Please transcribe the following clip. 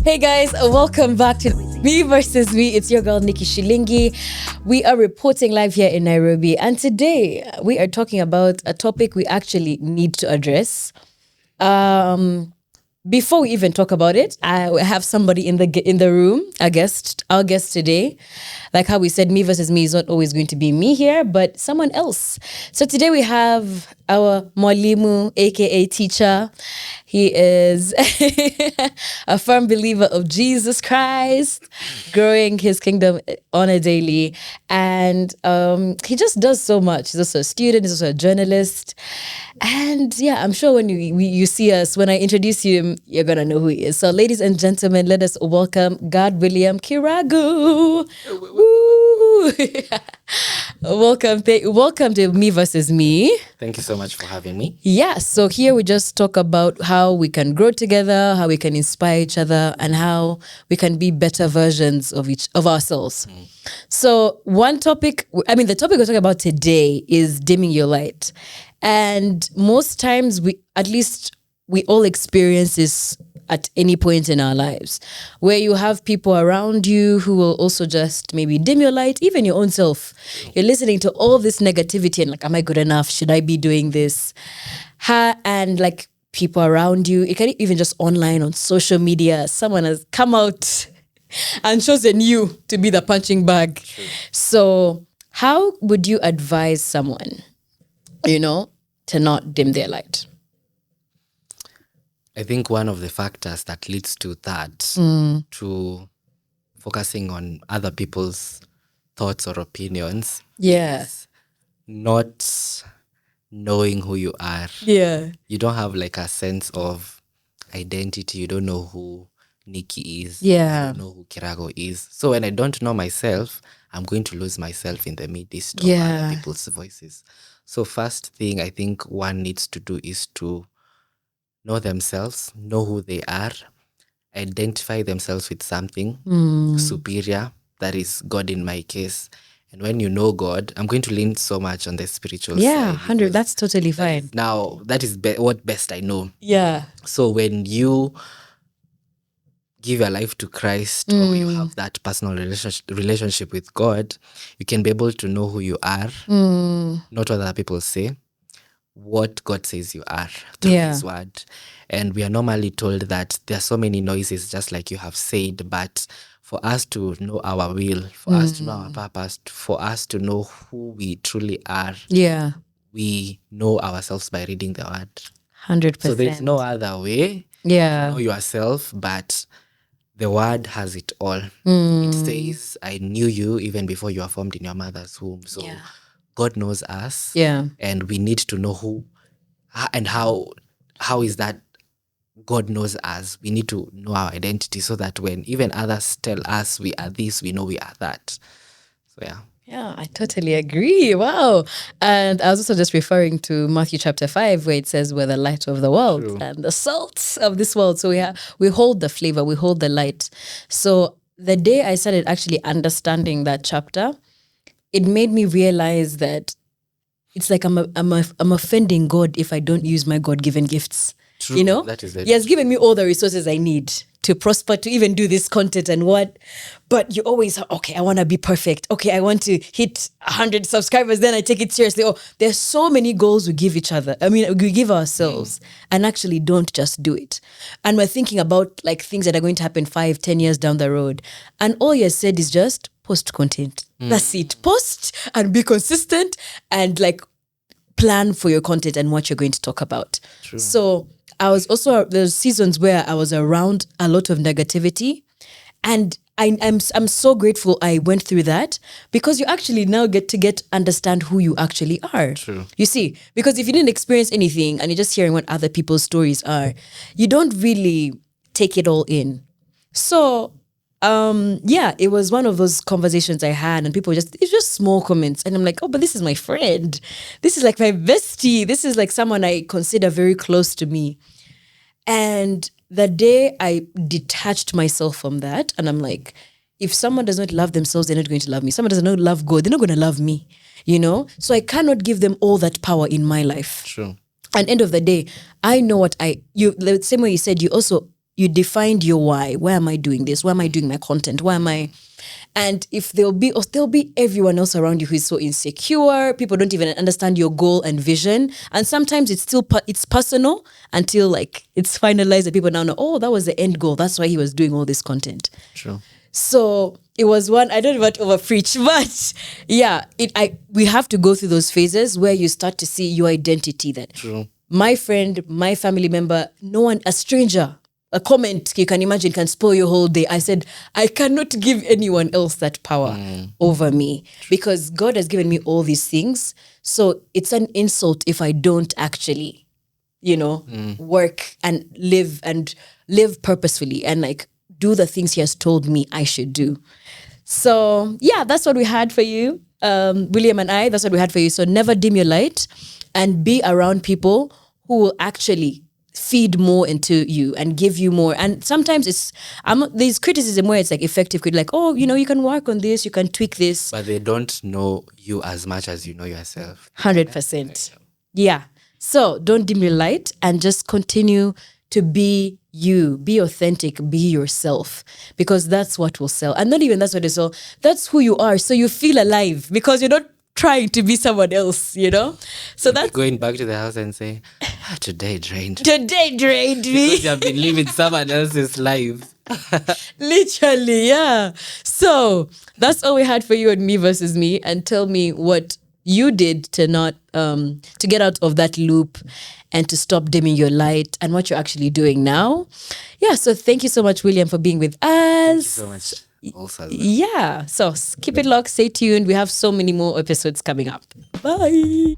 Hey guys, welcome back to Me Versus Me. It's your girl Nikki Shilingi. We are reporting live here in Nairobi, and today we are talking about a topic we actually need to address. Before we even talk about it, I have somebody in the room, our guest today. Like how we said, Me Versus Me is not always going to be me here, but someone else. So today we have our Mwalimu, aka teacher. He is a firm believer of Jesus Christ, growing his kingdom on a daily. And he just does so much. He's also a student, he's also a journalist. And yeah, I'm sure when you see us, when I introduce him, you're going to know who he is. So ladies and gentlemen, let us welcome Gadwilliam Kiragu. Woo! Welcome to Me Versus Me. Thank you so much for having me. Yeah, so here we just talk about how we can grow together, how we can inspire each other, and how we can be better versions of ourselves. So the topic we're talking about today is dimming your light. And most times we all experience this at any point in our lives, where you have people around you who will also just maybe dim your light, even your own self. You're listening to all this negativity and like, am I good enough? Should I be doing this? And like people around you, it can even just online on social media, someone has come out and chosen you to be the punching bag. True. So how would you advise someone, to not dim their light? I think one of the factors that leads to that, to focusing on other people's thoughts or opinions, is not knowing who you are. Yeah. You don't have like a sense of identity. You don't know who Nikki is. Yeah. You don't know who Kiragu is. So when I don't know myself, I'm going to lose myself in the midst of other people's voices. So first thing I think one needs to do is to know themselves, know who they are, identify themselves with something superior, that is God in my case. And when you know God, I'm going to lean so much on the spiritual side. Yeah, 100, that's totally fine. That is what best I know. Yeah. So when you give your life to Christ or you have that personal relationship with God, you can be able to know who you are, not what other people say, what God says you are through His word. And we are normally told that there are so many noises, just like you have said, but for us to know our will, for us to know our purpose, for us to know who we truly are, we know ourselves by reading the word. 100%. So there's no other way to know yourself, but the word has it all. It says, I knew you even before you were formed in your mother's womb. So God knows us, and we need to know who and how is that God knows us. We need to know our identity so that when even others tell us we are this, we know we are that. So yeah, I totally agree. Wow. And I was also just referring to Matthew chapter 5, where it says we're the light of the world and the salt of this world. So we hold the flavor, we hold the light. So the day I started actually understanding that chapter, it made me realize that it's like I'm offending God if I don't use my God-given gifts. True. That is it. He has given me all the resources I need to prosper, to even do this content and what. But you always, I want to be perfect. Okay, I want to hit 100 subscribers, then I take it seriously. Oh, there's so many goals we give each other. We give ourselves and actually don't just do it. And we're thinking about like things that are going to happen 5-10 years down the road. And all you said is just post content. That's it. Post and be consistent and like plan for your content and what you're going to talk about. True. So I was also, there's seasons where I was around a lot of negativity, and I'm so grateful I went through that, because you actually now get to understand who you actually are. True. You see, because if you didn't experience anything and you're just hearing what other people's stories are, you don't really take it all in. So it was one of those conversations I had, and people it's just small comments, and I'm like, oh, but this is my friend. This is like my bestie. This is like someone I consider very close to me. And the day I detached myself from that, and I'm like, if someone does not love themselves, they're not going to love me. Someone does not love God, they're not going to love me, So I cannot give them all that power in my life. True. And end of the day, I know the same way you said, you also you defined your why. Why am I doing this? Why am I doing my content? Why am I? And if there'll be everyone else around you who is so insecure, people don't even understand your goal and vision. And sometimes it's still it's personal until like it's finalized and people now know, oh, that was the end goal. That's why he was doing all this content. True. So it was one, I don't even want to over preach, but yeah, we have to go through those phases where you start to see your identity that True. my friend, my family member, no one, a stranger, a comment you can imagine can spoil your whole day. I said, I cannot give anyone else that power over me because God has given me all these things. So it's an insult if I don't actually, work and live purposefully and like do the things he has told me I should do. So yeah, that's what we had for you. William and I, that's what we had for you. So never dim your light and be around people who will actually feed more into you and give you more. And sometimes there's criticism where it's like effective, like, oh, you can work on this, you can tweak this. But they don't know you as much as you know yourself. 100%. Yeah. So don't dim your light and just continue to be you, be authentic, be yourself, because that's what will sell. And not even that's what will sell, that's who you are. So you feel alive because you're not trying to be someone else, So that's going back to the house and say, today drained me. Because you have been living someone else's life. Literally, yeah. So that's all we had for you and me versus me. And tell me what you did to not to get out of that loop and to stop dimming your light and what you're actually doing now. Yeah, so thank you so much, William, for being with us. Thank you so much. Also, yeah, so keep it locked, stay tuned. We have so many more episodes coming up. Bye.